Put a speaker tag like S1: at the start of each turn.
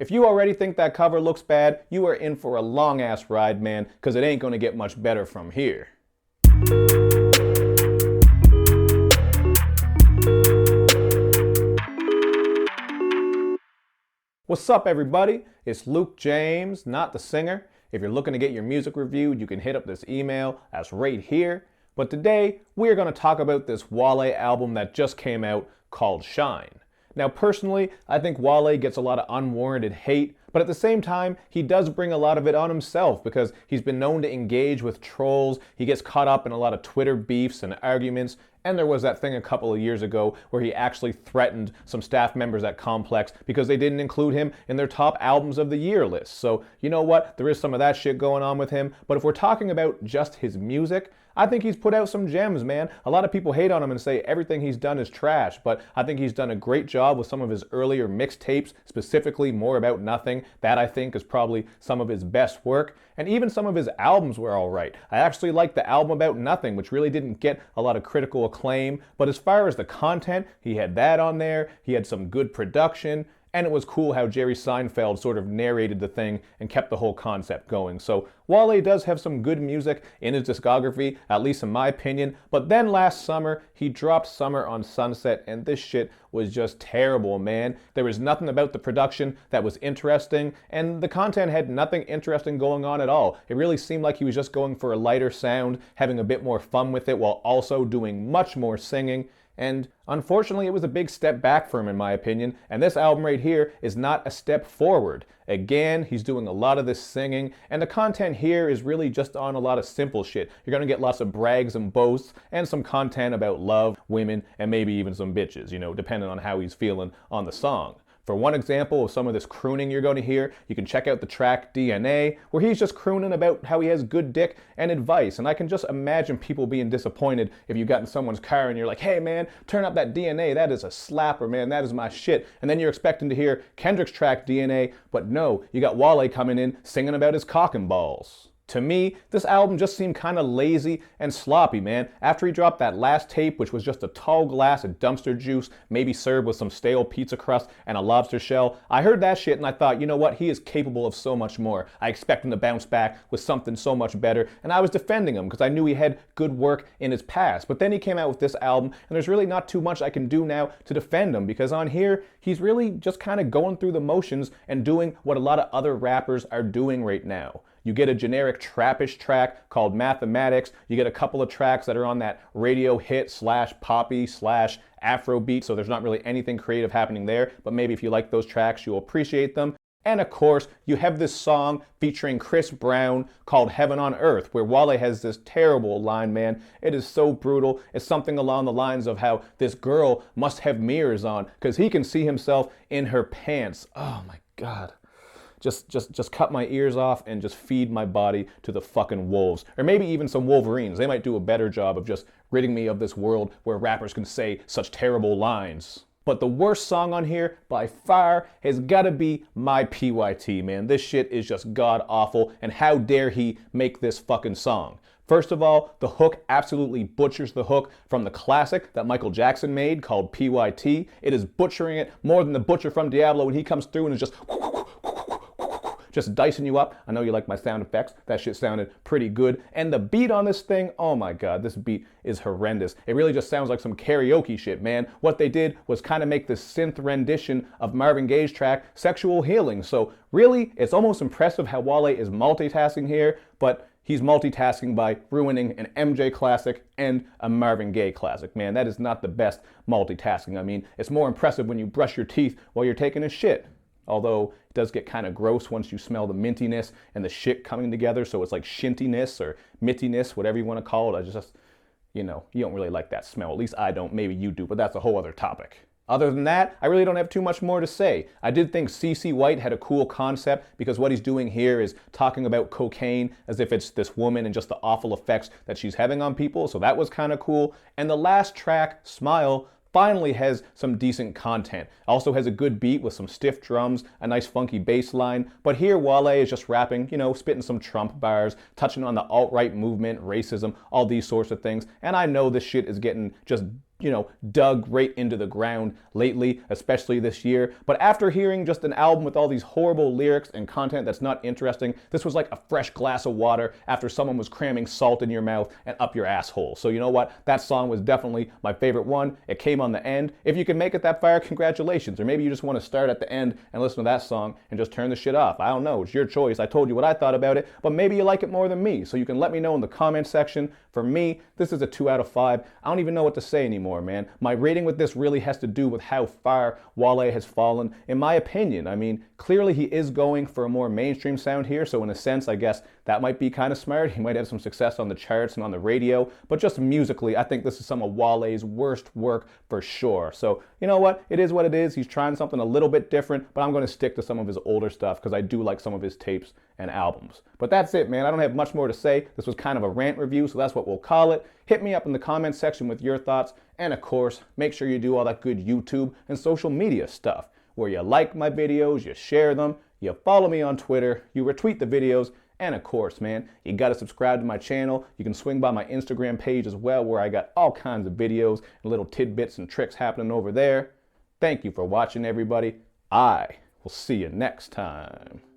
S1: If you already think that cover looks bad, you are in for a long-ass ride, man, because it ain't gonna get much better from here. What's up, everybody? It's Luke James, not the singer. If you're looking to get your music reviewed, you can hit up this email that's right here. But today, we're going to talk about this Wale album that just came out called Shine. Now, personally, I think Wale gets a lot of unwarranted hate, but at the same time, he does bring a lot of it on himself because he's been known to engage with trolls. He gets caught up in a lot of Twitter beefs and arguments. And there was that thing a couple of years ago where he actually threatened some staff members at Complex because they didn't include him in their top albums of the year list. So, you know what? There is some of that shit going on with him. But if we're talking about just his music, I think he's put out some gems, man. A lot of people hate on him and say everything he's done is trash, but I think he's done a great job with some of his earlier mixtapes, specifically More About Nothing. That, I think, is probably some of his best work. And even some of his albums were all right. I actually liked the album About Nothing, which really didn't get a lot of critical acclaim. But as far as the content, he had that on there. He had some good production. And it was cool how Jerry Seinfeld sort of narrated the thing and kept the whole concept going. So Wale does have some good music in his discography, at least in my opinion. But then last summer, he dropped Summer on Sunset, and this shit was just terrible, man. There was nothing about the production that was interesting, and the content had nothing interesting going on at all. It really seemed like he was just going for a lighter sound, having a bit more fun with it, while also doing much more singing. And unfortunately, it was a big step back for him, in my opinion. And this album right here is not a step forward. Again, he's doing a lot of this singing, and the content here is really just on a lot of simple shit. You're gonna get lots of brags and boasts, and some content about love, women, and maybe even some bitches, you know, depending on how he's feeling on the song. For one example of some of this crooning you're going to hear, you can check out the track DNA, where he's just crooning about how he has good dick and advice. And I can just imagine people being disappointed if you got in someone's car and you're like, hey man, turn up that DNA, that is a slapper, man, that is my shit. And then you're expecting to hear Kendrick's track DNA, but no, you got Wale coming in singing about his cock and balls. To me, this album just seemed kind of lazy and sloppy, man. After he dropped that last tape, which was just a tall glass of dumpster juice, maybe served with some stale pizza crust and a lobster shell, I heard that shit and I thought, you know what, he is capable of so much more. I expect him to bounce back with something so much better, and I was defending him because I knew he had good work in his past. But then he came out with this album, and there's really not too much I can do now to defend him, because on here, he's really just kind of going through the motions and doing what a lot of other rappers are doing right now. You get a generic trappish track called Mathematics. You get a couple of tracks that are on that radio hit / poppy / Afrobeat, so there's not really anything creative happening there, but maybe if you like those tracks, you'll appreciate them. And of course, you have this song featuring Chris Brown called Heaven on Earth, where Wale has this terrible line, man. It is so brutal. It's something along the lines of how this girl must have mirrors on because he can see himself in her pants. Oh my God. Just cut my ears off and just feed my body to the fucking wolves. Or maybe even some Wolverines. They might do a better job of just ridding me of this world where rappers can say such terrible lines. But the worst song on here, by far, has gotta be My PYT, man. This shit is just god-awful, and how dare he make this fucking song. First of all, the hook absolutely butchers the hook from the classic that Michael Jackson made called PYT. It is butchering it more than the butcher from Diablo when he comes through and is just dicing you up. I know you like my sound effects. That shit sounded pretty good. And the beat on this thing, oh my God, this beat is horrendous. It really just sounds like some karaoke shit, man. What they did was kind of make this synth rendition of Marvin Gaye's track, Sexual Healing. So really, it's almost impressive how Wale is multitasking here, but he's multitasking by ruining an MJ classic and a Marvin Gaye classic. Man, that is not the best multitasking. I mean, it's more impressive when you brush your teeth while you're taking a shit. Although it does get kind of gross once you smell the mintiness and the shit coming together. So it's like shintiness or mittiness, whatever you want to call it. I just, you know, you don't really like that smell. At least I don't. Maybe you do, but that's a whole other topic. Other than that, I really don't have too much more to say. I did think CeCe White had a cool concept because what he's doing here is talking about cocaine as if it's this woman and just the awful effects that she's having on people. So that was kind of cool. And the last track, Smile, finally has some decent content. Also has a good beat with some stiff drums, a nice funky bass line. But here Wale is just rapping, you know, spitting some Trump bars, touching on the alt-right movement, racism, all these sorts of things. And I know this shit is getting just dug right into the ground lately, especially this year. But after hearing just an album with all these horrible lyrics and content that's not interesting, this was like a fresh glass of water after someone was cramming salt in your mouth and up your asshole. So you know what? That song was definitely my favorite one. It came on the end. If you can make it that far, congratulations. Or maybe you just want to start at the end and listen to that song and just turn the shit off. I don't know. It's your choice. I told you what I thought about it, but maybe you like it more than me. So you can let me know in the comment section. For me, this is a 2 out of 5. I don't even know what to say anymore, man. My rating with this really has to do with how far Wale has fallen, in my opinion. I mean, clearly he is going for a more mainstream sound here, so in a sense, I guess that might be kind of smart. He might have some success on the charts and on the radio, but just musically, I think this is some of Wale's worst work for sure. So, you know what? It is what it is. He's trying something a little bit different, but I'm going to stick to some of his older stuff because I do like some of his tapes and albums. But that's it, man. I don't have much more to say. This was kind of a rant review, so that's what we'll call it. Hit me up in the comment section with your thoughts, and of course, make sure you do all that good YouTube and social media stuff, where you like my videos, you share them, you follow me on Twitter, you retweet the videos, and of course, man, you gotta subscribe to my channel. You can swing by my Instagram page as well, where I got all kinds of videos and little tidbits and tricks happening over there. Thank you for watching, everybody. I will see you next time.